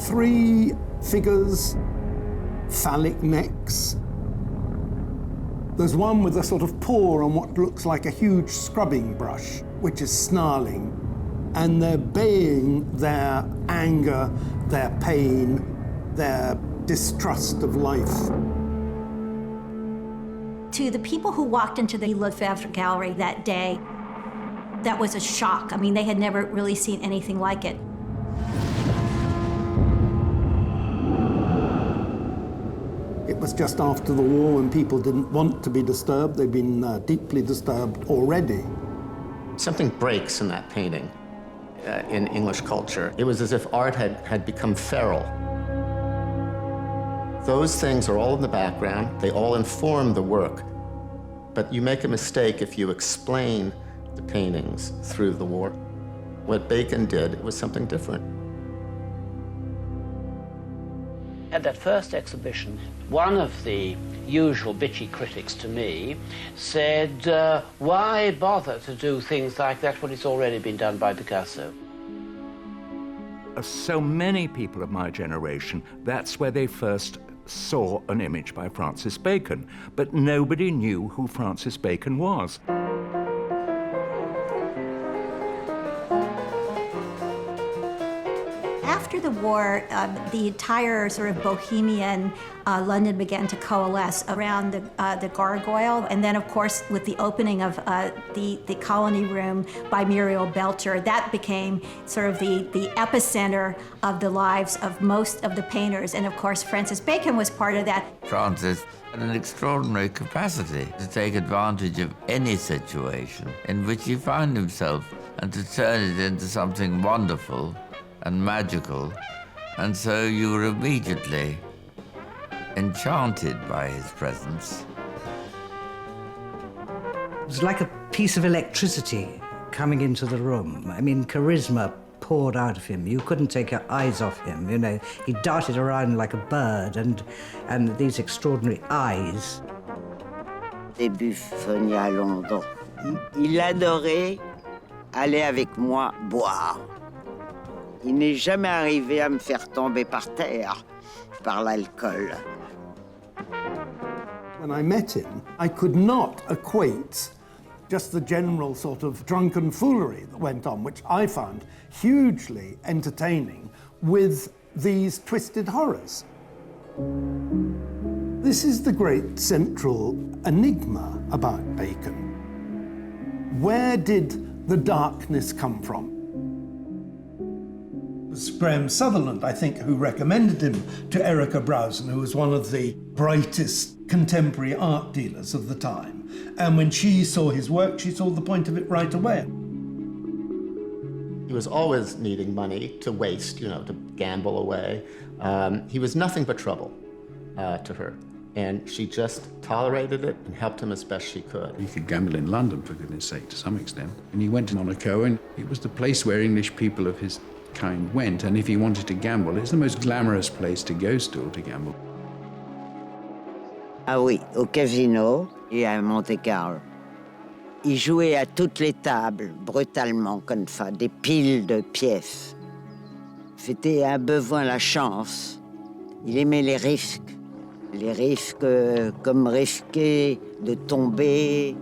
three figures, phallic necks. There's one with a sort of paw on what looks like a huge scrubbing brush, which is snarling, and they're baying their anger, their pain, their distrust of life. To the people who walked into the Lefebvre Gallery that day, that was a shock. I mean, they had never really seen anything like it. It was just after the war when people didn't want to be disturbed. They'd been deeply disturbed already. Something breaks in that painting in English culture. It was as if art had become feral. Those things are all in the background. They all inform the work. But you make a mistake if you explain the paintings through the war. What Bacon did was something different. At that first exhibition, one of the usual bitchy critics to me said, why bother to do things like that when it's already been done by Picasso? So many people of my generation, that's where they first saw an image by Francis Bacon, but nobody knew who Francis Bacon was. After the war, the entire sort of Bohemian London began to coalesce around the gargoyle. And then, of course, with the opening of the Colony Room by Muriel Belter, that became sort of the epicenter of the lives of most of the painters. And, of course, Francis Bacon was part of that. Francis had an extraordinary capacity to take advantage of any situation in which he found himself and to turn it into something wonderful and magical, and so you were immediately enchanted by his presence. It was like a piece of electricity coming into the room. I mean, charisma poured out of him. You couldn't take your eyes off him, you know. He darted around like a bird, and these extraordinary eyes. Début venu à Londres, il adorait aller avec moi boire. Il n'est jamais arrivé à me faire tomber par terre par l'alcool. When I met him, I could not equate just the general sort of drunken foolery that went on, which I found hugely entertaining, with these twisted horrors. This is the great central enigma about Bacon. Where did the darkness come from? It was Graham Sutherland, I think, who recommended him to Erica Browson, who was one of the brightest contemporary art dealers of the time. And when she saw his work, she saw the point of it right away. He was always needing money to waste, you know, to gamble away. He was nothing but trouble to her. And she just tolerated it and helped him as best she could. He could gamble in London, for goodness sake, to some extent. And he went to Monaco, and it was the place where English people of his kind went, and if he wanted to gamble, it's the most glamorous place to go still to gamble. Ah oui, au casino et à Monte-Carlo. Il jouait à toutes les tables, brutalement, comme ça, des piles de pièces. C'était un besoin la chance. Il aimait les risques comme risquer de tomber.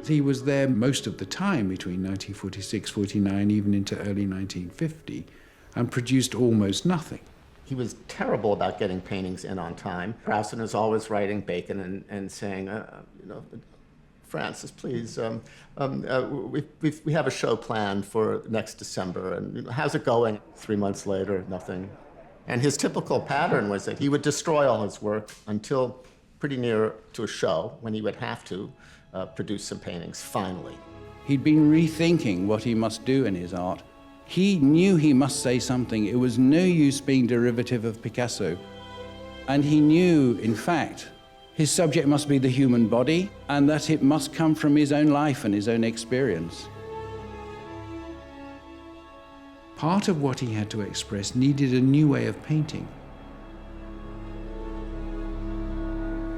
He was there most of the time between 1946, 49, even into early 1950, and produced almost nothing. He was terrible about getting paintings in on time. Browson is always writing Bacon and saying, you know, Francis, please, we have a show planned for next December, and you know, how's it going? 3 months later, nothing. And his typical pattern was that he would destroy all his work until pretty near to a show, when he would have to produce some paintings, finally. He'd been rethinking what he must do in his art. He knew he must say something. It was no use being derivative of Picasso. And he knew, in fact, his subject must be the human body, and that it must come from his own life and his own experience. Part of what he had to express needed a new way of painting.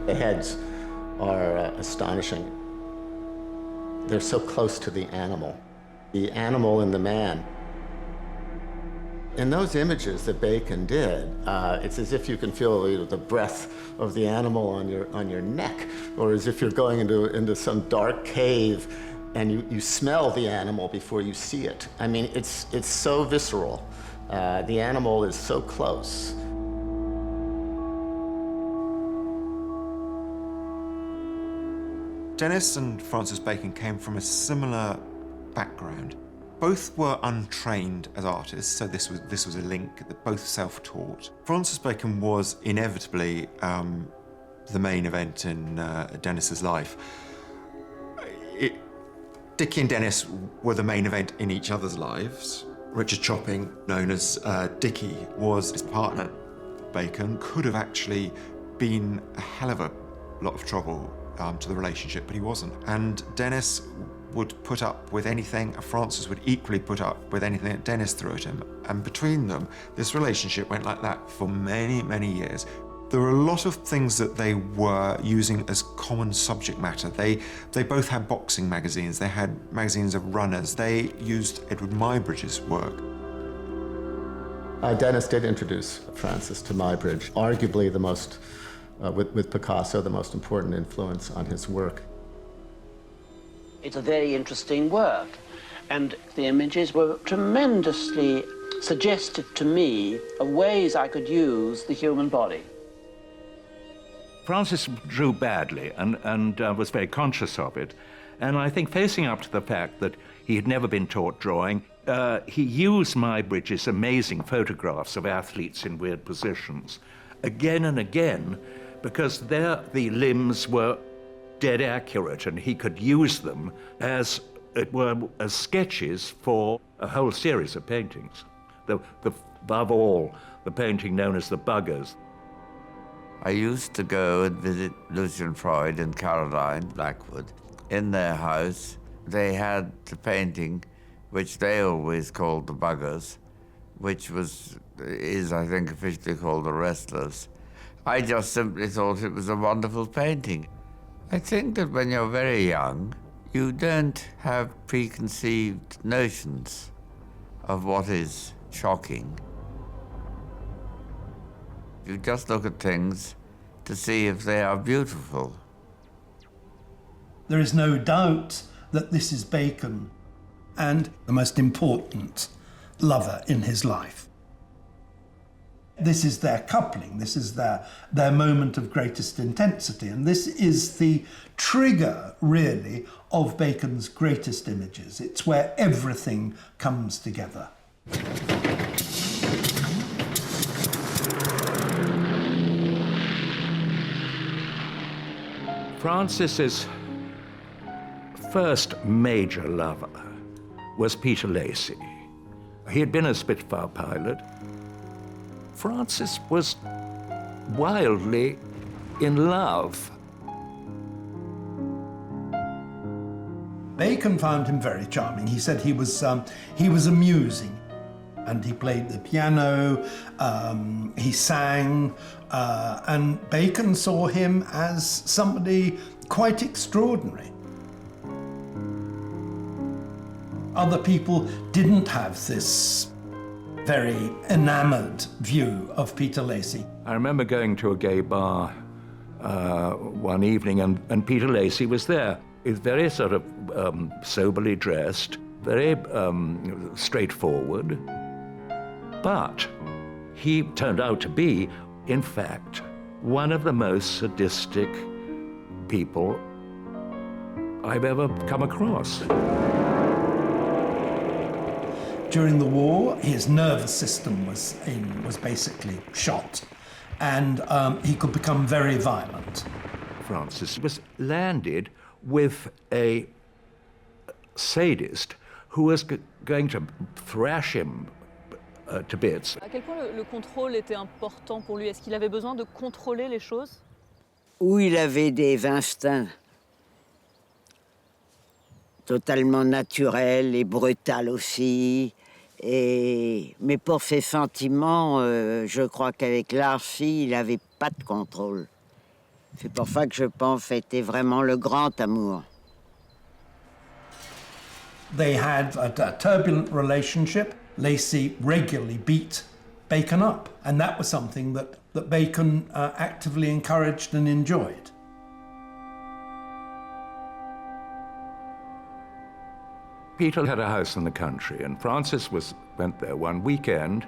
The heads are astonishing. They're so close to the animal. the animal and the man. In those images that Bacon did, it's as if you can feel the breath of the animal on your neck, or as if you're going into some dark cave and you smell the animal before you see it. I mean, it's so visceral. The animal is so close. Dennis and Francis Bacon came from a similar background. Both were untrained as artists, so this was a link, that both self-taught. Francis Bacon was inevitably the main event in Dennis's life. Dickie and Dennis were the main event in each other's lives. Richard Chopping, known as Dickie, was his partner. Bacon could have actually been a hell of a lot of trouble to the relationship, but he wasn't. And Dennis would put up with anything, Francis would equally put up with anything that Dennis threw at him. And between them, this relationship went like that for many, many years. There were a lot of things that they were using as common subject matter. They both had boxing magazines, they had magazines of runners, they used Edward Muybridge's work. Dennis did introduce Francis to Muybridge, arguably the most, with Picasso, the most important influence on his work. It's a very interesting work, and the images were tremendously suggestive to me of ways I could use the human body. Francis drew badly and was very conscious of it. And I think facing up to the fact that he had never been taught drawing, he used Muybridge's amazing photographs of athletes in weird positions again and again, because the limbs were dead accurate, and he could use them as it were as sketches for a whole series of paintings. Above all, the painting known as The Buggers. I used to go and visit Lucian Freud and Caroline Blackwood. In their house, they had the painting, which they always called The Buggers, which is, I think, officially called The Wrestlers. I just simply thought it was a wonderful painting. I think that when you're very young, you don't have preconceived notions of what is shocking. You just look at things to see if they are beautiful. There is no doubt that this is Bacon and the most important lover in his life. This is their coupling, this is their moment of greatest intensity, and this is the trigger, really, of Bacon's greatest images. It's where everything comes together. Francis's first major lover was Peter Lacy. He had been a Spitfire pilot. Francis was wildly in love. Bacon found him very charming. He said he was amusing, and he played the piano, he sang, and Bacon saw him as somebody quite extraordinary. Other people didn't have this very enamored view of Peter Lacy. I remember going to a gay bar one evening, and Peter Lacy was there. He was very sort of soberly dressed, very straightforward, but he turned out to be, in fact, one of the most sadistic people I've ever come across. During the war, his nervous system was basically shot, and he could become very violent. Francis was landed with a sadist who was going to thrash him to bits. À quel point le contrôle était important pour lui? Est-ce qu'il avait besoin de contrôler les choses? Où il avait des instincts totalement naturels et brutals aussi. Mais pour ses sentiments, je crois qu'avec l'archi, il n'avait pas de contrôle. C'est pour ça que je pense que c'était vraiment le grand amour. They had a turbulent relationship. Lacy regularly beat Bacon up, and that was something that Bacon actively encouraged and enjoyed. Peter had a house in the country, and Francis went there one weekend.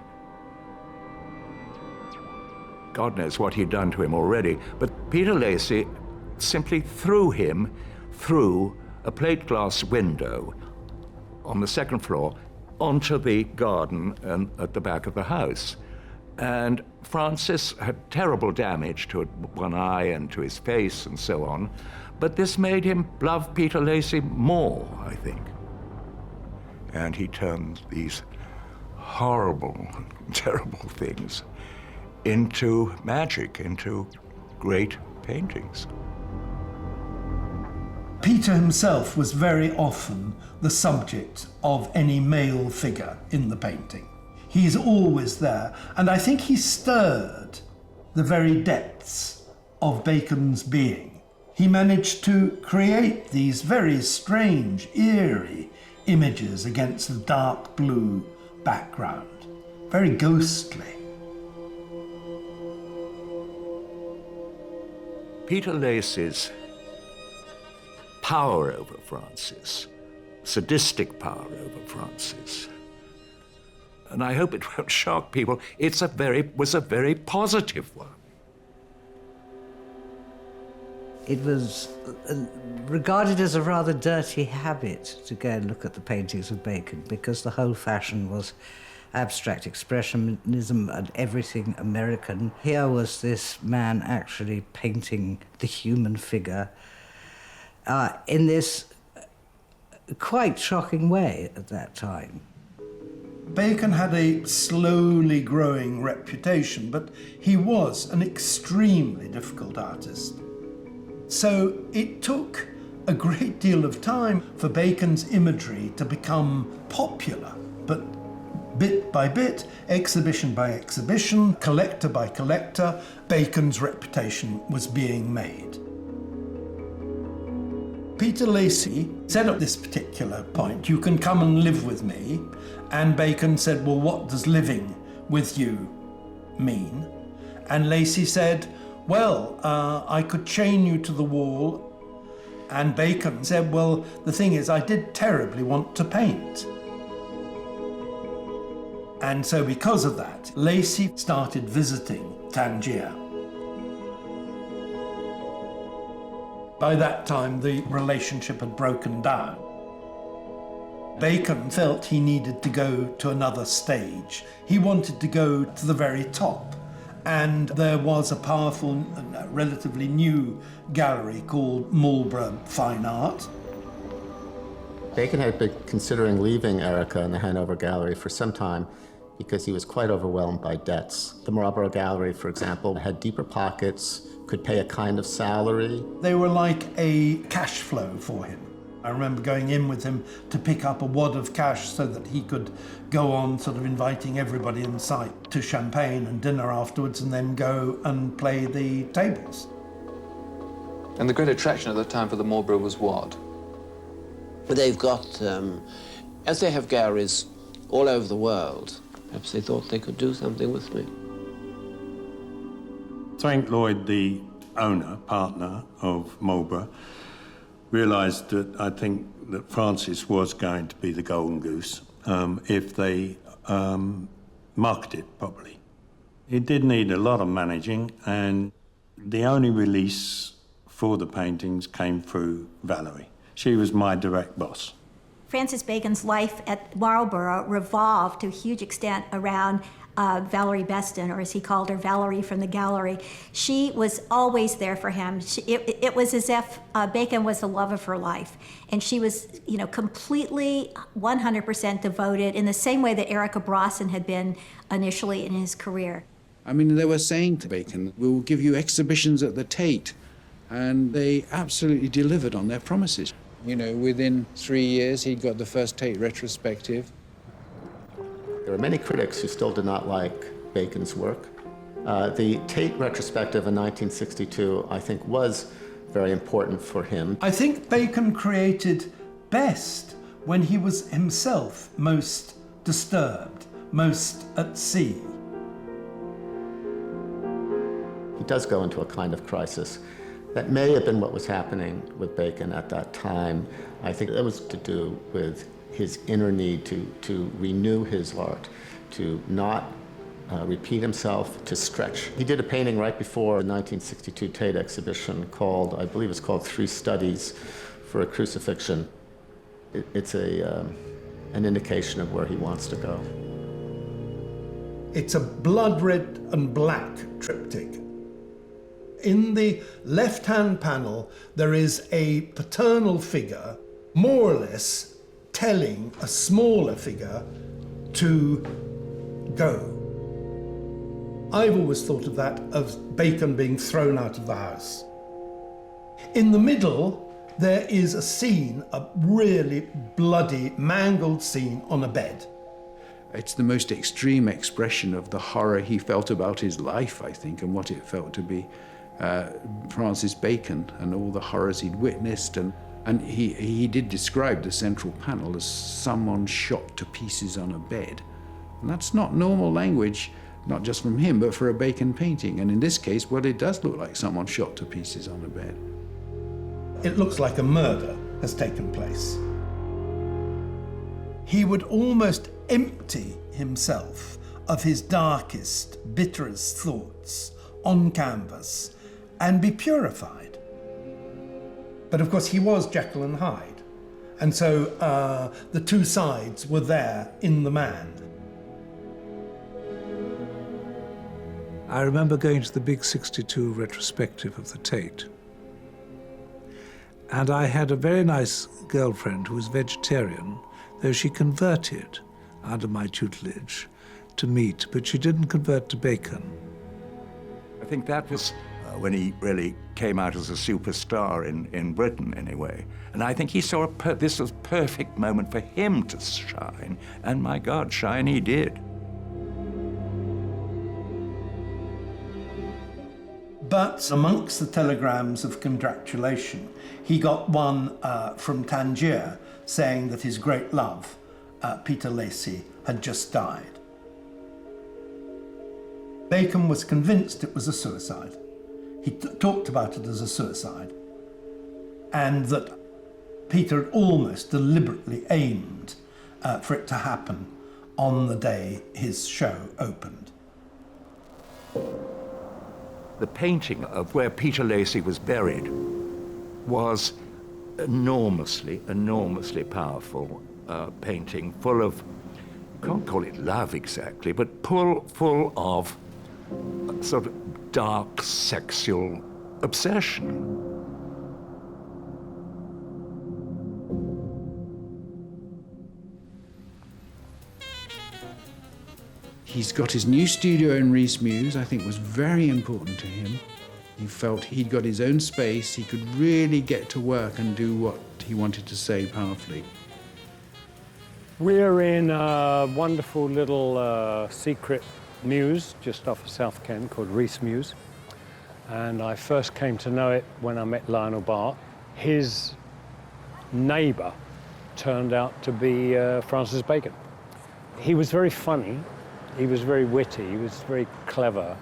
God knows what he'd done to him already, but Peter Lacy simply threw him through a plate glass window on the second floor onto the garden and at the back of the house. And Francis had terrible damage to one eye and to his face and so on, but this made him love Peter Lacy more, I think. And he turned these horrible, terrible things into magic, into great paintings. Peter himself was very often the subject of any male figure in the painting. He's always there, and I think he stirred the very depths of Bacon's being. He managed to create these very strange, eerie images against a dark blue background, very ghostly. Peter Lacy's power over Francis, sadistic power over Francis, and I hope it won't shock people, was a very positive one. It was regarded as a rather dirty habit to go and look at the paintings of Bacon, because the whole fashion was abstract expressionism and everything American. Here was this man actually painting the human figure in this quite shocking way at that time. Bacon had a slowly growing reputation, but he was an extremely difficult artist. So it took a great deal of time for Bacon's imagery to become popular, but bit by bit, exhibition by exhibition, collector by collector, Bacon's reputation was being made. Peter Lacy said at this particular point, "You can come and live with me." And Bacon said, "Well, what does living with you mean?" And Lacy said, "Well, I could chain you to the wall." And Bacon said, "Well, the thing is, I did terribly want to paint." And so because of that, Lacy started visiting Tangier. By that time, the relationship had broken down. Bacon felt he needed to go to another stage. He wanted to go to the very top. And there was a powerful, relatively new gallery called Marlborough Fine Art. Bacon had been considering leaving Erica in the Hanover Gallery for some time because he was quite overwhelmed by debts. The Marlborough Gallery, for example, had deeper pockets, could pay a kind of salary. They were like a cash flow for him. I remember going in with him to pick up a wad of cash so that he could go on sort of inviting everybody in sight to champagne and dinner afterwards, and then go and play the tables. And the great attraction at the time for the Marlborough was what? They've got, as they have galleries all over the world, perhaps they thought they could do something with me. Frank Lloyd, the owner, partner of Marlborough, realised that I think that Francis was going to be the golden goose if they marketed it properly. It did need a lot of managing, and the only release for the paintings came through Valerie. She was my direct boss. Francis Bacon's life at Marlborough revolved to a huge extent around Valerie Beston, or as he called her, Valerie from the gallery. She was always there for him. It was as if Bacon was the love of her life. And she was, completely 100% devoted in the same way that Erica Brawson had been initially in his career. I mean, they were saying to Bacon, "We'll give you exhibitions at the Tate." And they absolutely delivered on their promises. Within 3 years, he got the first Tate retrospective. There were many critics who still did not like Bacon's work. The Tate retrospective in 1962, I think, was very important for him. I think Bacon created best when he was himself most disturbed, most at sea. He does go into a kind of crisis. That may have been what was happening with Bacon at that time. I think that was to do with his inner need to renew his art, to not repeat himself, to stretch. He did a painting right before the 1962 Tate exhibition called, I believe it's called 3 Studies for a Crucifixion. It's an indication of where he wants to go. It's a blood red and black triptych. In the left-hand panel, there is a paternal figure, more or less telling a smaller figure to go. I've always thought of that as Bacon being thrown out of the house. In the middle, there is a scene, a really bloody, mangled scene on a bed. It's the most extreme expression of the horror he felt about his life, I think, and what it felt to be Francis Bacon and all the horrors he'd witnessed. And he did describe the central panel as someone shot to pieces on a bed. And that's not normal language, not just from him, but for a Bacon painting. And in this case, well, it does look like someone shot to pieces on a bed. It looks like a murder has taken place. He would almost empty himself of his darkest, bitterest thoughts on canvas and be purified. But of course, he was Jekyll and Hyde. And so the two sides were there in the man. I remember going to the big 62 retrospective of the Tate. And I had a very nice girlfriend who was vegetarian, though she converted under my tutelage to meat, but she didn't convert to bacon. I think that was when he really came out as a superstar in Britain, anyway. And I think he saw this was a perfect moment for him to shine, and my God, shine he did. But amongst the telegrams of congratulation, he got one from Tangier saying that his great love, Peter Lacy, had just died. Bacon was convinced it was a suicide. He talked about it as a suicide, and that Peter had almost deliberately aimed for it to happen on the day his show opened. The painting of where Peter Lacy was buried was enormously, enormously powerful painting, full of, you can't call it love exactly, but full of sort of dark sexual obsession. He's got his new studio in Reese Mews, I think was very important to him. He felt he'd got his own space, he could really get to work and do what he wanted to say powerfully. We're in a wonderful little secret mews just off of South Kent called Reese Mews. And I first came to know it when I met Lionel Bart. His neighbour turned out to be Francis Bacon. He was very funny. He was very witty, he was very clever,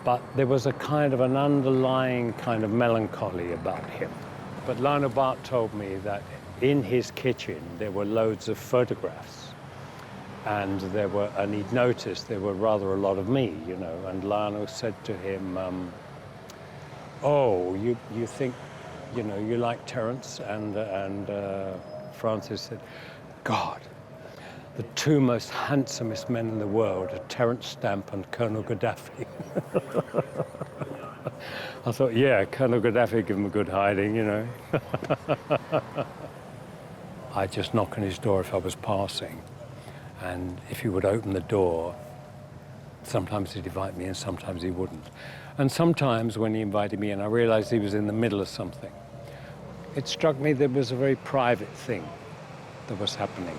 but there was a kind of an underlying kind of melancholy about him. But Lionel Bart told me that in his kitchen there were loads of photographs, and he'd noticed there were rather a lot of me, you know, and Lionel said to him, oh, you think, you know, you like Terence? And Francis said, God, the two most handsomest men in the world are Terence Stamp and Colonel Gaddafi. I thought, yeah, Colonel Gaddafi give him a good hiding, you know. I'd just knock on his door if I was passing, and if he would open the door, sometimes he'd invite me in, sometimes he wouldn't. And sometimes when he invited me in, I realized he was in the middle of something. It struck me there was a very private thing that was happening.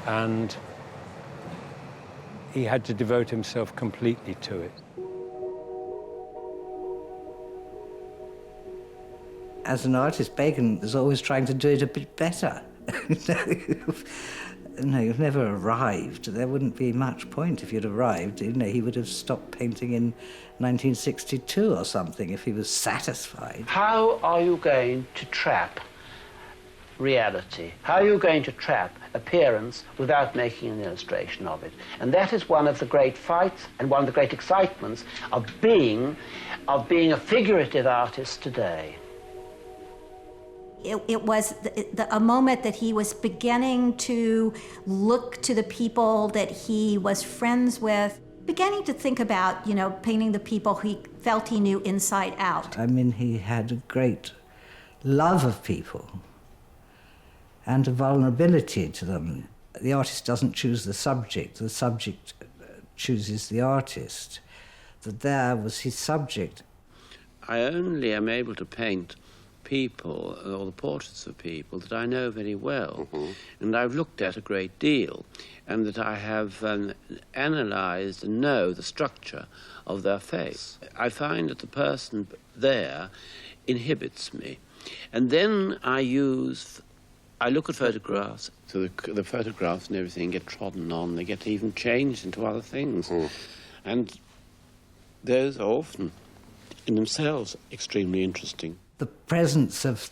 And he had to devote himself completely to it. As an artist, Bacon was always trying to do it a bit better. No, you've never arrived. There wouldn't be much point if you'd arrived. You know, he would have stopped painting in 1962 or something if he was satisfied. How are you going to trap reality? How are you going to trap appearance without making an illustration of it? And that is one of the great fights and one of the great excitements of being a figurative artist today. It was a moment that he was beginning to look to the people that he was friends with, beginning to think about, you know, painting the people he felt he knew inside out. I mean, he had a great love of people and a vulnerability to them. The artist doesn't choose the subject chooses the artist. That there was his subject. I only am able to paint people, or the portraits of people that I know very well, and I've looked at a great deal, and that I have analysed and know the structure of their face. I find that the person there inhibits me. And then I look at photographs, so the photographs and everything get trodden on, they get even changed into other things. And those are often, in themselves, extremely interesting. The presence of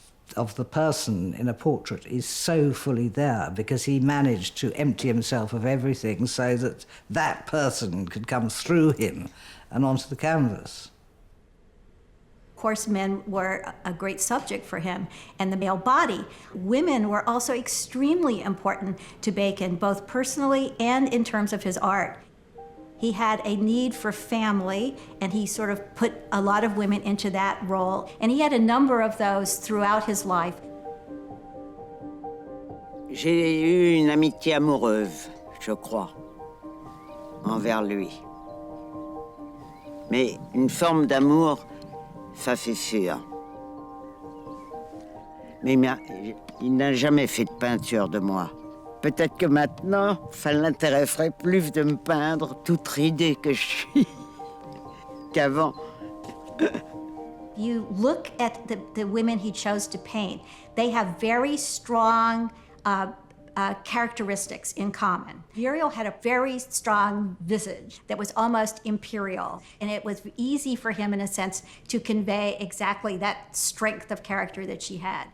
the person in a portrait is so fully there because he managed to empty himself of everything so that that person could come through him and onto the canvas. Of course, men were a great subject for him, and the male body. Women were also extremely important to Bacon, both personally and in terms of his art. He had a need for family, and he sort of put a lot of women into that role, and he had a number of those throughout his life. J'ai eu une amitié amoureuse, je crois, envers lui. Mais une forme d'amour, ça c'est sûr. Mais il n'a jamais fait de peinture de moi. Peut-être que maintenant, ça l'intéresserait plus de me peindre, toute ridée que je suis, qu'avant. You look at the women he chose to paint, they have very strong characteristics in common. Muriel had a very strong visage that was almost imperial, and it was easy for him, in a sense, to convey exactly that strength of character that she had.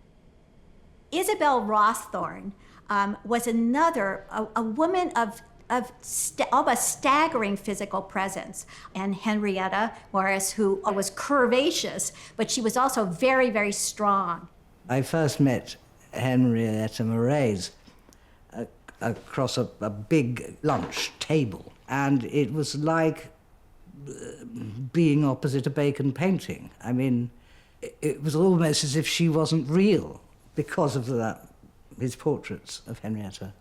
Isabel Rawthorne was another, a woman of almost staggering physical presence. And Henrietta Morris, who was curvaceous, but she was also very, very strong. I first met Henrietta Morris across a big lunch table, and it was like being opposite a Bacon painting. I mean, it was almost as if she wasn't real because of that. His portraits of Henrietta.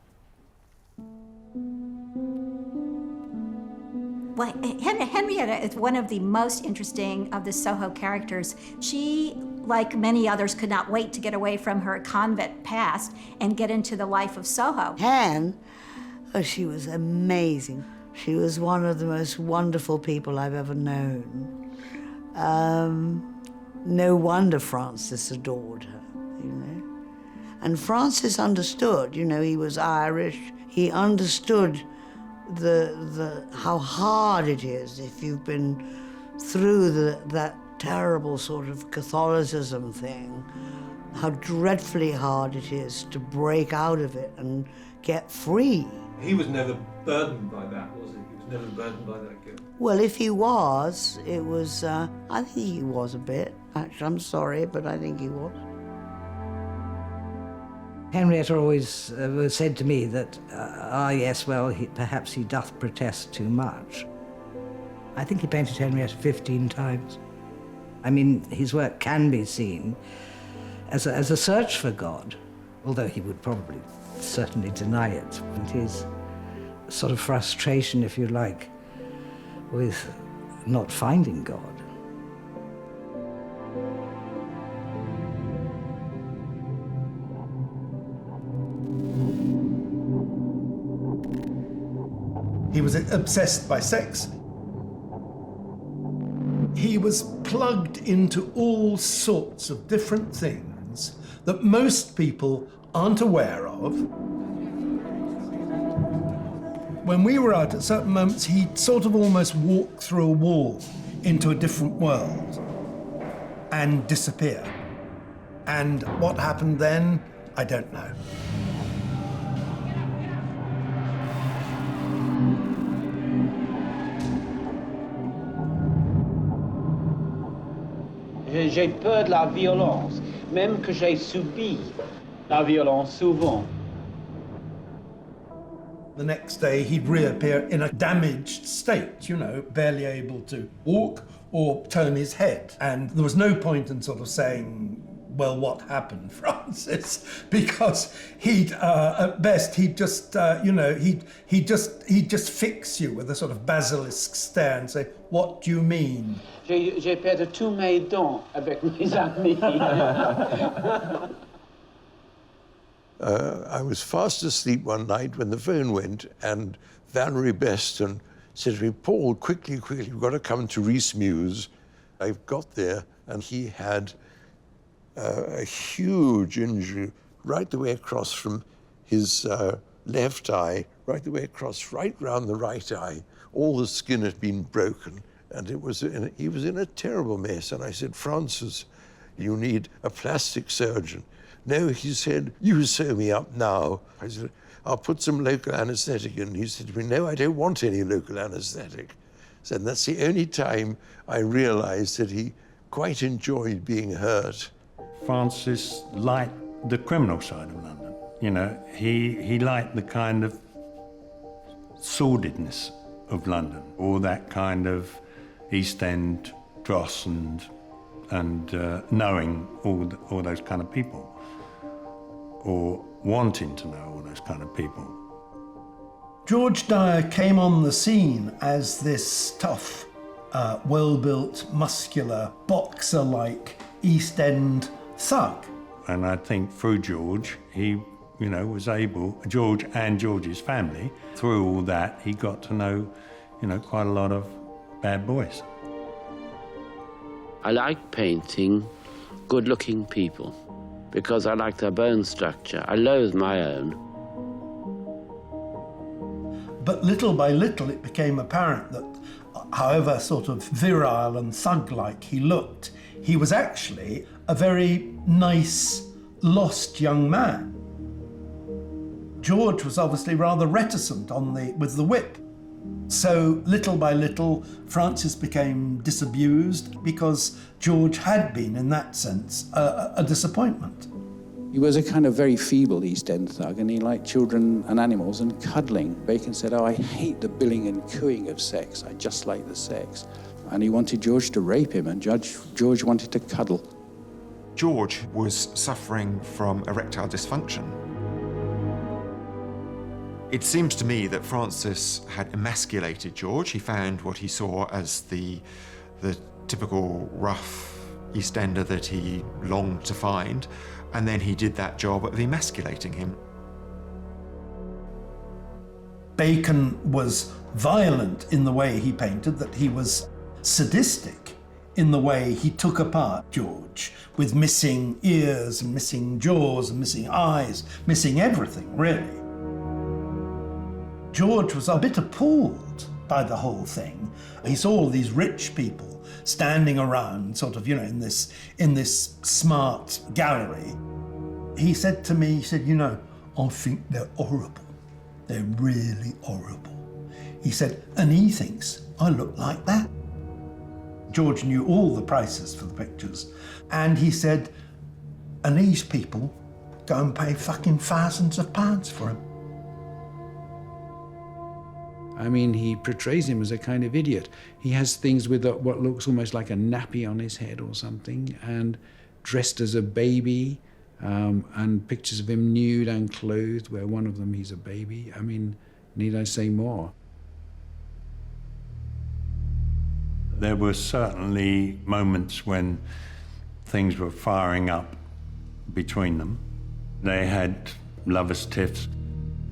Well, Henrietta is one of the most interesting of the Soho characters. She, like many others, could not wait to get away from her convent past and get into the life of Soho. Hen, oh, she was amazing. She was one of the most wonderful people I've ever known. No wonder Francis adored her, you know. And Francis understood, you know, he was Irish. He understood how hard it is if you've been through that terrible sort of Catholicism thing, how dreadfully hard it is to break out of it and get free. He was never burdened by that, was he? He was never burdened by that guilt. Well, if he was, it was, I think he was a bit. Actually, I'm sorry, but I think he was. Henrietta always said to me that, yes, well, perhaps he doth protest too much. I think he painted Henrietta 15 times. I mean, his work can be seen as a search for God, although he would probably certainly deny it. And his sort of frustration, if you like, with not finding God. He was obsessed by sex. He was plugged into all sorts of different things that most people aren't aware of. When we were out at certain moments, he'd sort of almost walk through a wall into a different world and disappear. And what happened then, I don't know. J'ai peur de la violence, même que j'ai subi la violence souvent. The next day, he'd reappear in a damaged state, you know, barely able to walk or turn his head. And there was no point in sort of saying, well, what happened, Francis? Because he'd, at best, he'd just, he'd just fix you with a sort of basilisk stare and say, what do you mean? J'ai perdu tous mes dents avec mes amis. I was fast asleep one night when the phone went, and Valerie Beston said to me, Paul, quickly, you've got to come to Reese Mews. I got there, and he had a huge injury right the way across from his left eye, right the way across, right round the right eye. All the skin had been broken, and he was in a terrible mess. And I said, Francis, you need a plastic surgeon. No, he said, you sew me up now. I said, I'll put some local anaesthetic in. He said to me, no, I don't want any local anaesthetic. So that's the only time I realised that he quite enjoyed being hurt. Francis liked the criminal side of London. You know, he liked the kind of sordidness of London, all that kind of East End dross and knowing all those kind of people, or wanting to know all those kind of people. George Dyer came on the scene as this tough, well-built, muscular, boxer-like East End thug. And I think through George, he, was able, George and George's family, through all that, he got to know, quite a lot of bad boys. I like painting good-looking people because I like their bone structure. I loathe my own. But little by little, it became apparent that however sort of virile and thug-like he looked, he was actually a very nice, lost young man. George was obviously rather reticent with the whip. So little by little, Francis became disabused because George had been, in that sense, a disappointment. He was a kind of very feeble East End thug, and he liked children and animals and cuddling. Bacon said, I hate the billing and cooing of sex. I just like the sex. And he wanted George to rape him, and George wanted to cuddle. George was suffering from erectile dysfunction. It seems to me that Francis had emasculated George. He found what he saw as the typical rough East Ender that he longed to find, and then he did that job of emasculating him. Bacon was violent in the way he painted, that he was sadistic in the way he took apart George, with missing ears and missing jaws and missing eyes, missing everything, really. George was a bit appalled by the whole thing. He saw all these rich people standing around, sort of, in this smart gallery. He said to me, I think they're horrible. They're really horrible. He said, and he thinks I look like that. George knew all the prices for the pictures. And he said, and these people go and pay fucking thousands of pounds for him. I mean, he portrays him as a kind of idiot. He has things with what looks almost like a nappy on his head or something, and dressed as a baby, and pictures of him nude and clothed, where one of them he's a baby. I mean, need I say more? There were certainly moments when things were firing up between them. They had lovers' tiffs.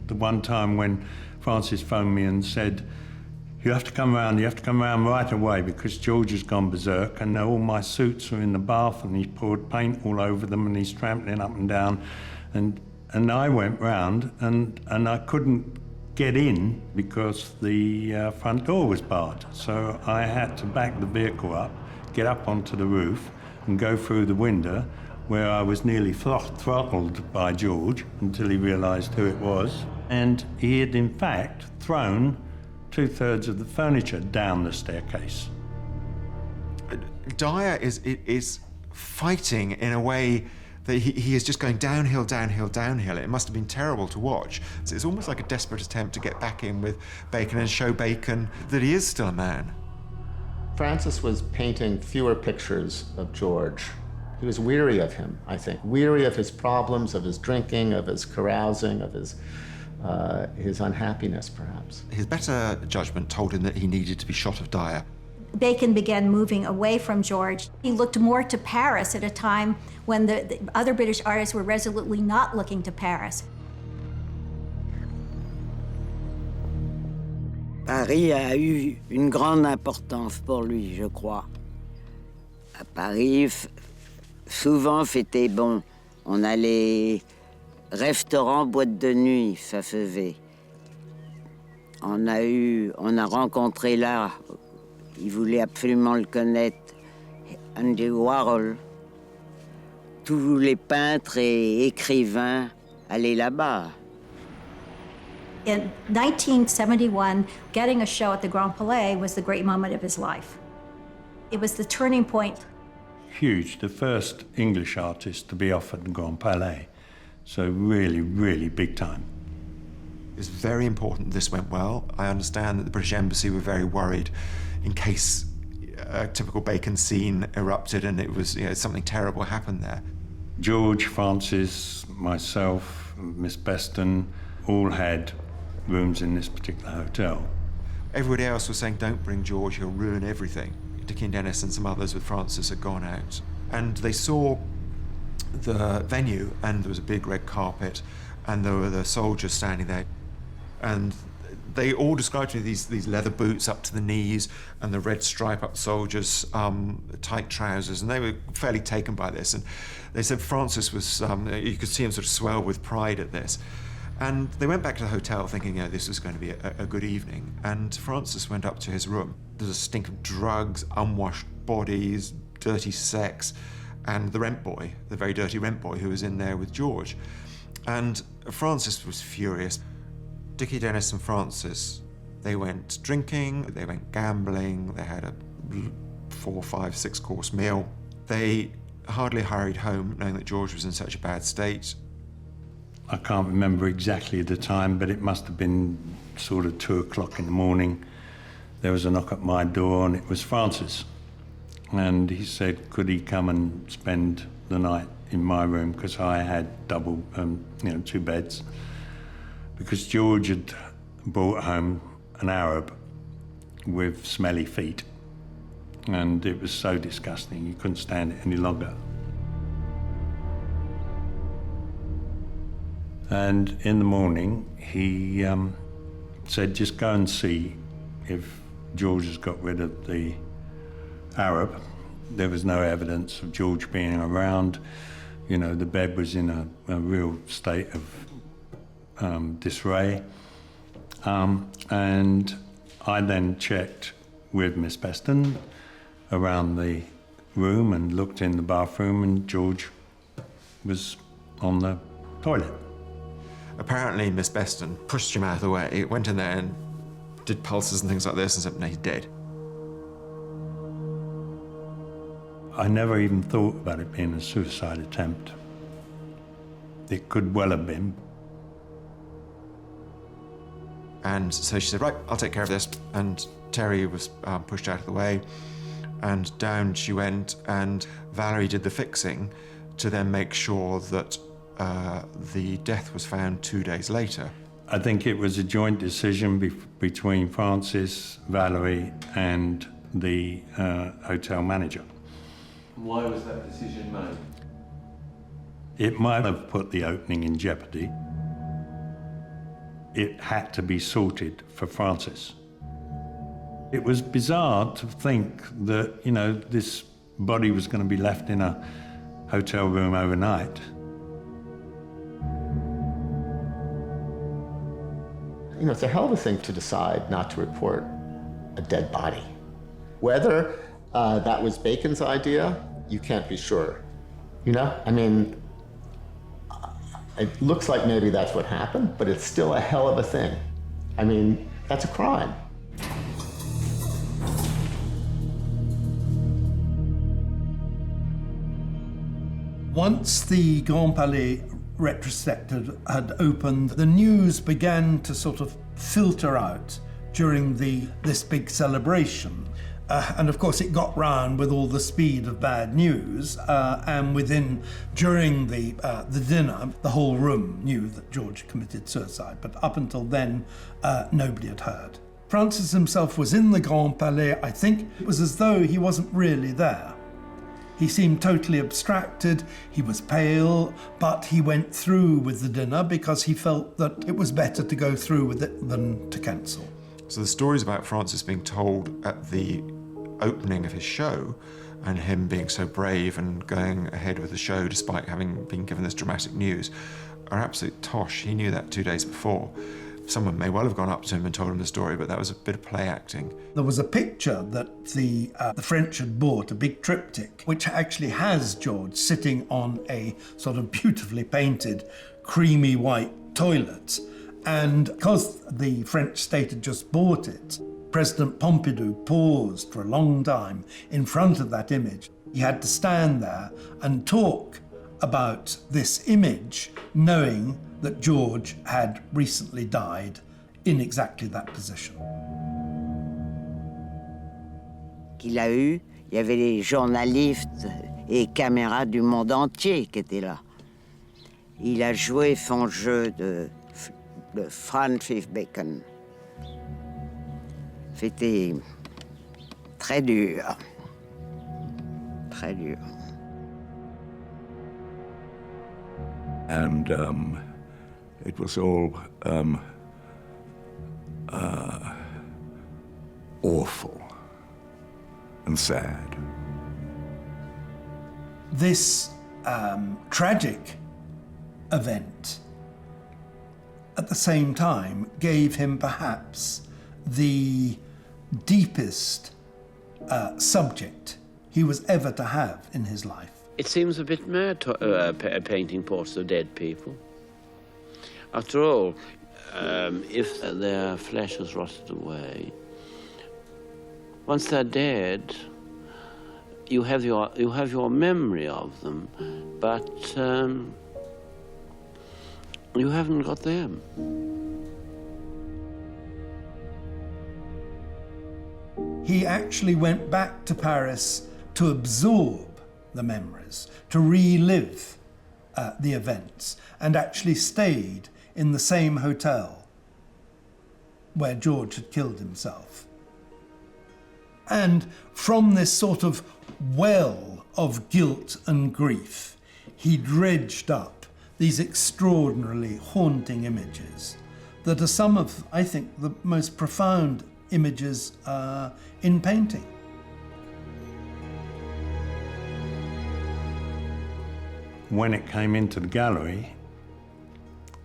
The one time when Francis phoned me and said, you have to come round right away because George has gone berserk and all my suits are in the bath and he's poured paint all over them and he's trampling up and down and And I went round and I couldn't get in because the front door was barred. So I had to back the vehicle up, get up onto the roof and go through the window, where I was nearly throttled by George until he realised who it was. And he had in fact thrown 2/3 of the furniture down the staircase. Dyer is fighting in a way that he is just going downhill, downhill, downhill. It must have been terrible to watch. So it's almost like a desperate attempt to get back in with Bacon and show Bacon that he is still a man. Francis was painting fewer pictures of George. He was weary of him, I think, weary of his problems, of his drinking, of his carousing, of his unhappiness, perhaps. His better judgment told him that he needed to be shot of Dyer. Bacon began moving away from George. He looked more to Paris at a time when the other British artists were resolutely not looking to Paris. Paris a eu une grande importance pour lui, je crois. À Paris, souvent c'était bon. On allait restaurant, boîte de nuit, ça faisait. On a rencontré là, il voulait absolument le connaître, Andy Warhol. Tous les peintres et écrivains allaient là-bas. In 1971, getting a show at the Grand Palais was the great moment of his life. It was the turning point. Huge, the first English artist to be offered the Grand Palais. So really, really big time. It's very important this went well. I understand that the British Embassy were very worried in case a typical Bacon scene erupted and it was, something terrible happened there. George, Francis, myself, Miss Beston, all had rooms in this particular hotel. Everybody else was saying, don't bring George, he'll ruin everything. Dickie and Dennis and some others with Francis had gone out. And they saw the venue, and there was a big red carpet, and there were the soldiers standing there. And they all described to me these leather boots up to the knees and the red stripe up soldiers' tight trousers, and they were fairly taken by this. And they said Francis was, you could see him sort of swell with pride at this. And they went back to the hotel thinking, this was going to be a good evening. And Francis went up to his room. There's a stink of drugs, unwashed bodies, dirty sex, and the rent boy, the very dirty rent boy who was in there with George. And Francis was furious. Dickie, Dennis and Francis, they went drinking, they went gambling, they had a 4, 5, 6 course meal. They hardly hurried home knowing that George was in such a bad state. I can't remember exactly the time, but it must have been sort of 2 o'clock in the morning. There was a knock at my door and it was Francis. And he said, could he come and spend the night in my room, because I had double, 2 beds. Because George had brought home an Arab with smelly feet. And it was so disgusting, you couldn't stand it any longer. And in the morning, he said, just go and see if George has got rid of the Arab. There was no evidence of George being around. The bed was in a real state of disarray. And I then checked with Miss Beston around the room and looked in the bathroom, and George was on the toilet. Apparently, Miss Beston pushed him out of the way, went in there and did pulses and things like this and said, no, he's dead. I never even thought about it being a suicide attempt. It could well have been. And so she said, right, I'll take care of this. And Terry was pushed out of the way, and down she went, and Valerie did the fixing to then make sure that the death was found 2 days later. I think it was a joint decision between Francis, Valerie, and the hotel manager. Why was that decision made? It might have put the opening in jeopardy. It had to be sorted for Francis. It was bizarre to think that, this body was going to be left in a hotel room overnight. You know, it's a hell of a thing to decide not to report a dead body. Whether that was Bacon's idea, you can't be sure. You know, I mean, it looks like maybe that's what happened, but it's still a hell of a thing. I mean, that's a crime. Once the Grand Palais retrospective had opened, the news began to sort of filter out during this big celebration. And of course it got round with all the speed of bad news, and during the dinner, the whole room knew that George committed suicide, but up until then, nobody had heard. Francis himself was in the Grand Palais. I think it was as though he wasn't really there. He seemed totally abstracted, he was pale, but he went through with the dinner because he felt that it was better to go through with it than to cancel. So the stories about Francis being told at the opening of his show and him being so brave and going ahead with the show despite having been given this dramatic news are absolute tosh. He knew that 2 days before. Someone may well have gone up to him and told him the story, but that was a bit of play acting. There was a picture that the French had bought, a big triptych, which actually has George sitting on a sort of beautifully painted, creamy white toilet. And because the French state had just bought it, President Pompidou paused for a long time in front of that image. He had to stand there and talk about this image, knowing that George had recently died in exactly that position. Qu'il a eu, il y avait les journalistes et caméras du monde entier qui étaient là. Il a joué son jeu de Francis Bacon. C'était très dur. Très dur. And it was all awful and sad. This tragic event, at the same time, gave him perhaps the deepest subject he was ever to have in his life. It seems a bit mad painting portraits of dead people. After all, if their flesh has rotted away, once they're dead, you have your memory of them, but you haven't got them. He actually went back to Paris to absorb the memories, to relive the events, and actually stayed in the same hotel where George had killed himself. And from this sort of well of guilt and grief, he dredged up these extraordinarily haunting images that are some of, I think, the most profound images in painting. When it came into the gallery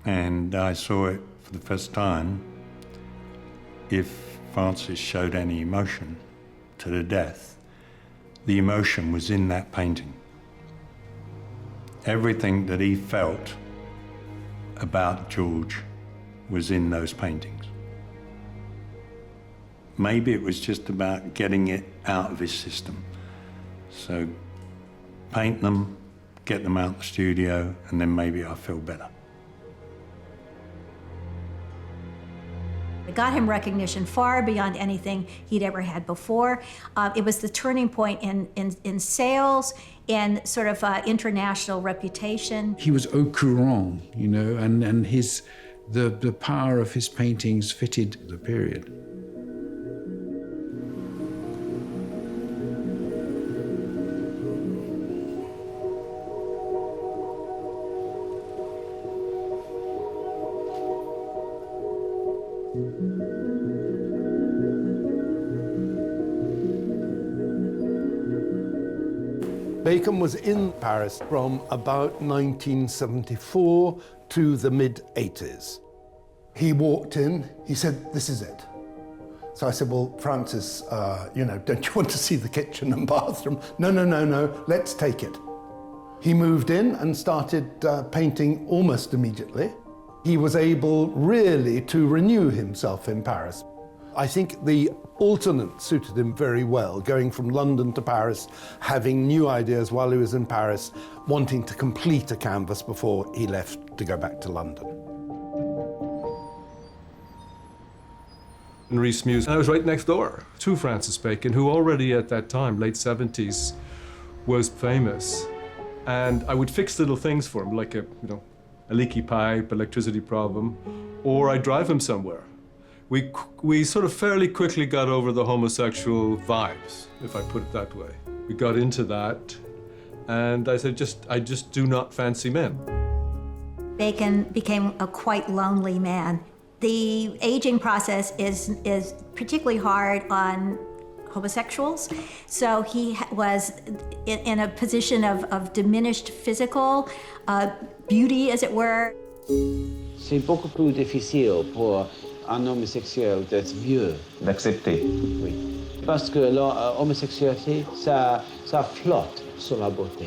and I saw it for the first time, if Francis showed any emotion to the death, the emotion was in that painting. Everything that he felt about George was in those paintings. Maybe it was just about getting it out of his system. So paint them, get them out of the studio, and then maybe I feel better. It got him recognition far beyond anything he'd ever had before. It was the turning point in sales and sort of international reputation. He was au courant, you know, and the power of his paintings fitted the period. Bacon was in Paris from about 1974 to the mid-80s. He walked in, he said, "This is it." So I said, "Well, Francis, don't you want to see the kitchen and bathroom?" No, let's take it. He moved in and started painting almost immediately. He was able really to renew himself in Paris. I think the alternate suited him very well, going from London to Paris, having new ideas while he was in Paris, wanting to complete a canvas before he left to go back to London. And Reese Mews, I was right next door to Francis Bacon, who already at that time, late 70s, was famous. And I would fix little things for him, like a leaky pipe, electricity problem, or I'd drive him somewhere. We sort of fairly quickly got over the homosexual vibes, if I put it that way. We got into that, and I said, I just do not fancy men. Bacon became a quite lonely man. The aging process is particularly hard on homosexuals, so he was in a position of diminished physical beauty, as it were. C'est beaucoup plus difficile pour un homosexuel d'être vieux. D'accepter. Oui. Parce que l'homosexualité, ça flotte sur la beauté.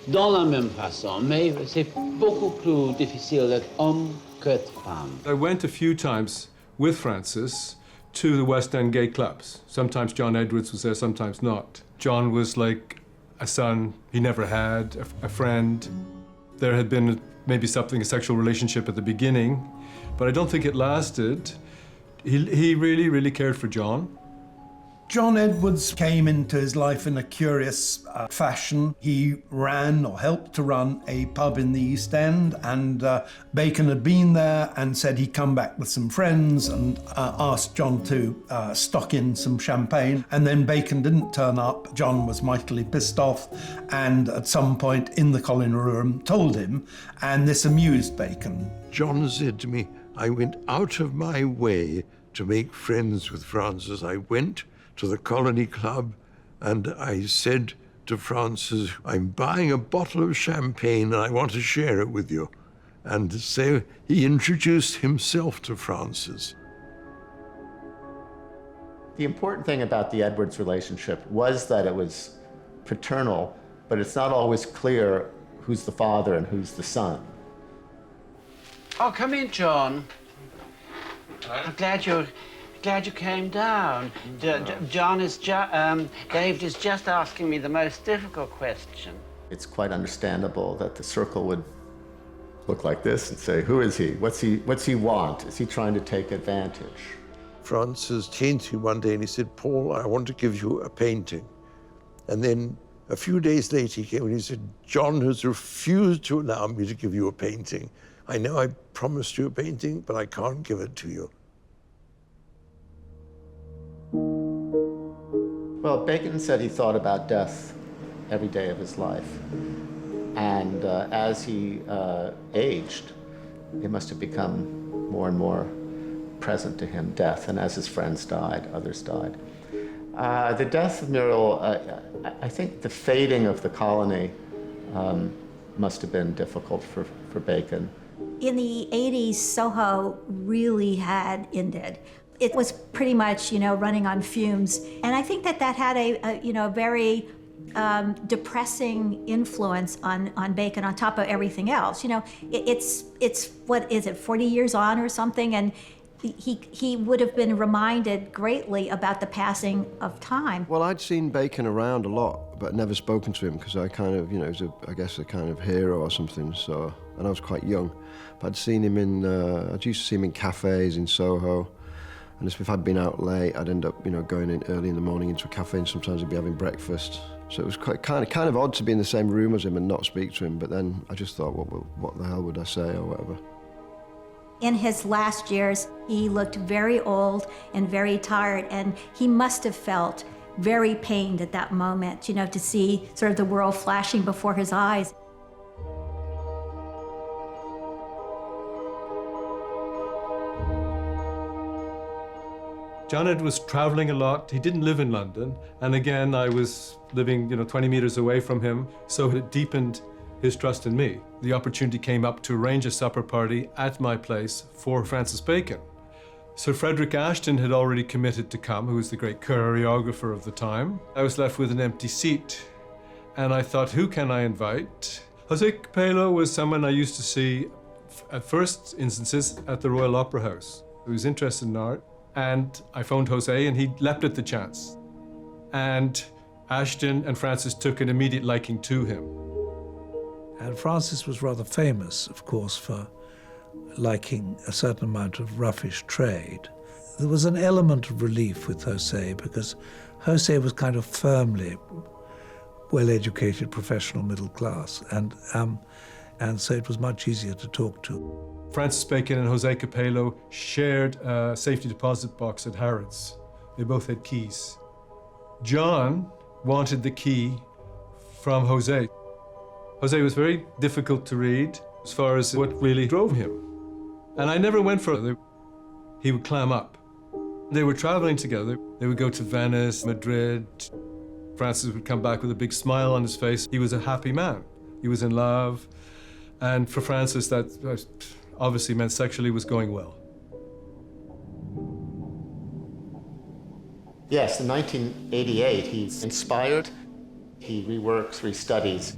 Dans la même façon, mais c'est beaucoup plus difficile d'être homme que d'être femme. I went a few times with Francis to the West End gay clubs. Sometimes John Edwards was there, sometimes not. John was like a son he never had, a friend. There had been maybe a sexual relationship at the beginning, but I don't think it lasted. He really, really cared for John. John Edwards came into his life in a curious fashion. He ran or helped to run a pub in the East End, and Bacon had been there and said he'd come back with some friends and asked John to stock in some champagne. And then Bacon didn't turn up. John was mightily pissed off, and at some point in the Colin room told him, and this amused Bacon. John said to me, "I went out of my way to make friends with Francis. I went to the Colony Club, and I said to Francis, I'm buying a bottle of champagne and I want to share it with you." And so he introduced himself to Francis. The important thing about the Edwards relationship was that it was paternal, but it's not always clear who's the father and who's the son. Oh, come in, John. I'm glad you came down. John is David is just asking me the most difficult question. It's quite understandable that the circle would look like this and say, who is he? What's he want? Is he trying to take advantage? Francis came to me one day and he said, "Paul, I want to give you a painting." And then a few days later he came and he said, "John has refused to allow me to give you a painting. I know I promised you a painting, but I can't give it to you." Well, Bacon said he thought about death every day of his life. And as he aged, it must have become more and more present to him, death. And as his friends died, others died. The death of Muriel, I think the fading of the colony must have been difficult for Bacon. In the 80s, Soho really had ended. It was pretty much, running on fumes. And I think that had a very depressing influence on Bacon on top of everything else. It's what is it, 40 years on or something? And he would have been reminded greatly about the passing of time. Well, I'd seen Bacon around a lot, but never spoken to him because I kind of, was a kind of hero or something. So, and I was quite young. But I'd seen him I'd used to see him in cafes in Soho. And if I'd been out late, I'd end up, going in early in the morning into a cafe, and sometimes I'd be having breakfast. So it was quite kind of odd to be in the same room as him and not speak to him. But then I just thought, what the hell would I say or whatever. In his last years, he looked very old and very tired, and he must have felt very pained at that moment, to see sort of the world flashing before his eyes. John Ed was traveling a lot. He didn't live in London. And again, I was living, 20 meters away from him. So it deepened his trust in me. The opportunity came up to arrange a supper party at my place for Francis Bacon. Sir Frederick Ashton had already committed to come, who was the great choreographer of the time. I was left with an empty seat, and I thought, who can I invite? Jose Capello was someone I used to see at first instances at the Royal Opera House. He was interested in art, and I phoned Jose, and he leapt at the chance. And Ashton and Francis took an immediate liking to him. And Francis was rather famous, of course, for liking a certain amount of roughish trade. There was an element of relief with Jose, because Jose was kind of firmly well-educated, professional, middle class, and so it was much easier to talk to. Francis Bacon and Jose Capello shared a safety deposit box at Harrods. They both had keys. John wanted the key from Jose. Jose was very difficult to read as far as what really drove him. And I never went further. He would clam up. They were traveling together. They would go to Venice, Madrid. Francis would come back with a big smile on his face. He was a happy man. He was in love. And for Francis, that obviously meant sexually was going well. Yes, in 1988, he's inspired. He reworks, restudies.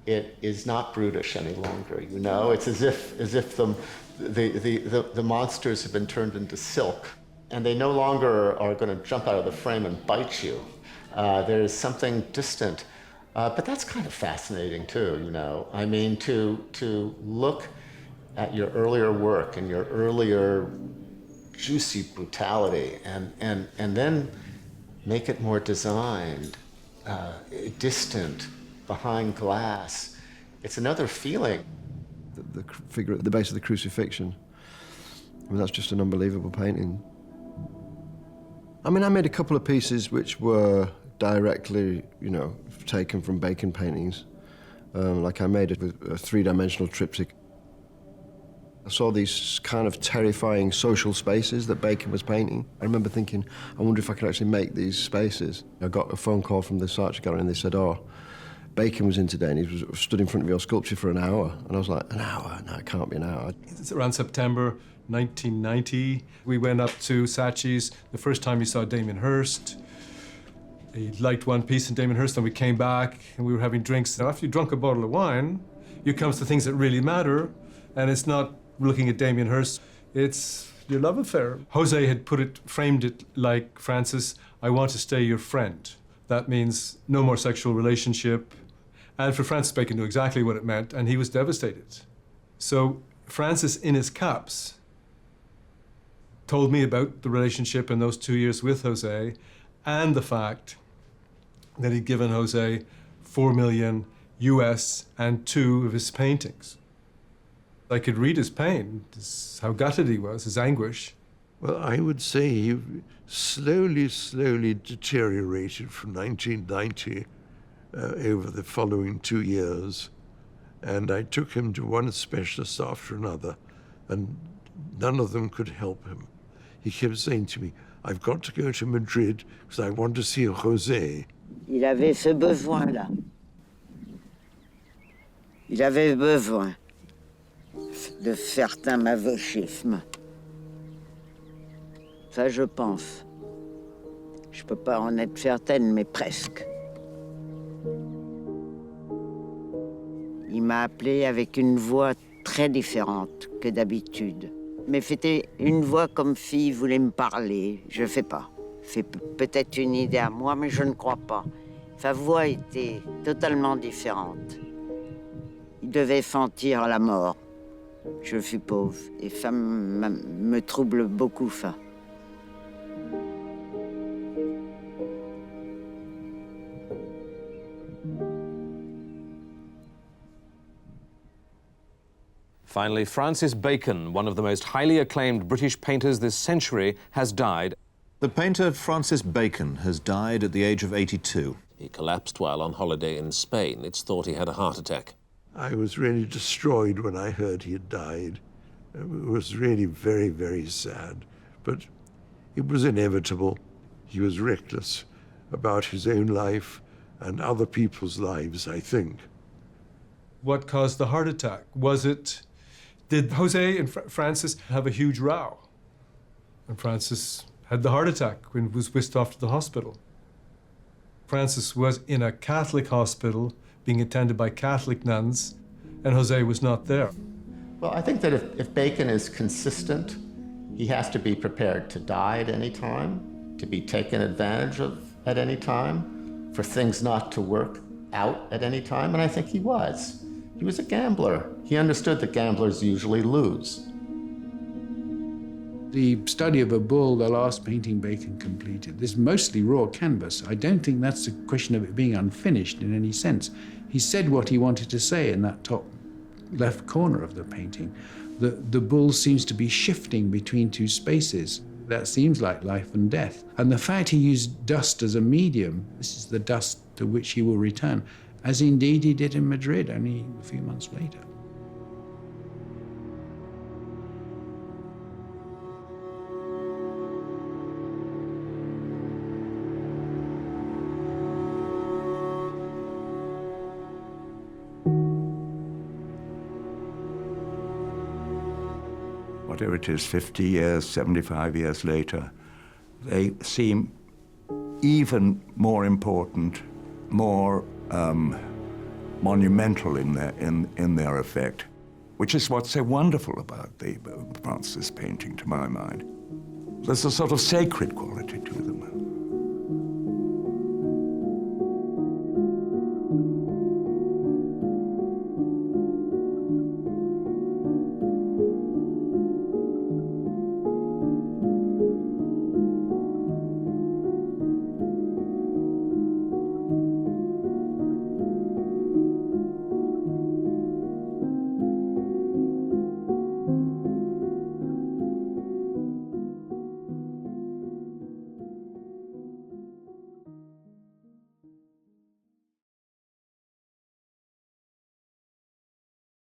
It is not brutish any longer, you know? It's as if the monsters have been turned into silk, and they no longer are going to jump out of the frame and bite you. There's something distant, but that's kind of fascinating too, you know? I mean, to look at your earlier work and your earlier juicy brutality and then make it more designed, distant, behind glass. It's another feeling. The figure at the base of the crucifixion, I mean, that's just an unbelievable painting. I mean, I made a couple of pieces which were directly, you know, taken from Bacon paintings. Like I made a three-dimensional triptych. I saw these kind of terrifying social spaces that Bacon was painting. I remember thinking, I wonder if I could actually make these spaces. I got a phone call from the Sartre Gallery and they said, oh, Bacon was in today and he was stood in front of your sculpture for an hour. And I was like, an hour? No, it can't be an hour. It's around September 1990. We went up to Saatchi's the first time he saw Damien Hirst. He liked one piece in Damien Hirst, and we came back and we were having drinks. Now, after you drunk a bottle of wine, you comes to things that really matter, and it's not looking at Damien Hirst, it's your love affair. Jose had framed it like, Francis, I want to stay your friend. That means no more sexual relationship. And for Francis Bacon knew exactly what it meant, and he was devastated. So Francis, in his cups, told me about the relationship in those 2 years with Jose, and the fact that he'd given Jose $4 million US and 2 of his paintings. I could read his pain, how gutted he was, his anguish. Well, I would say he slowly deteriorated from 1990 over the following 2 years. And I took him to one specialist after another, and none of them could help him. He kept saying to me, I've got to go to Madrid because I want to see José. Il avait ce besoin-là. Il avait besoin de certains masochismes. Ça, je pense. Je peux pas en être certaine, mais presque. Il m'a appelée avec une voix très différente que d'habitude. Mais c'était une voix comme s'il voulait me parler, je sais pas. C'est peut-être une idée à moi, mais je ne crois pas. Sa voix était totalement différente. Il devait sentir la mort, je suppose. Et ça me trouble beaucoup, ça. Finally, Francis Bacon, one of the most highly acclaimed British painters this century, has died. The painter Francis Bacon has died at the age of 82. He collapsed while on holiday in Spain. It's thought he had a heart attack. I was really destroyed when I heard he had died. It was really very, very sad. But it was inevitable. He was reckless about his own life and other people's lives, I think. What caused the heart attack? Did Jose and Francis have a huge row? And Francis had the heart attack when he was whisked off to the hospital. Francis was in a Catholic hospital being attended by Catholic nuns, and Jose was not there. Well, I think that if Bacon is consistent, he has to be prepared to die at any time, to be taken advantage of at any time, for things not to work out at any time, and I think he was. He was a gambler. He understood that gamblers usually lose. The study of a bull, the last painting Bacon completed, this mostly raw canvas. I don't think that's a question of it being unfinished in any sense. He said what he wanted to say in that top left corner of the painting. The bull seems to be shifting between two spaces. That seems like life and death. And the fact he used dust as a medium, this is the dust to which he will return, as indeed he did in Madrid only a few months later. Whatever it is, 50 years, 75 years later, they seem even more important, more monumental in their effect, which is what's so wonderful about the Francis painting, to my mind. There's a sort of sacred quality to them.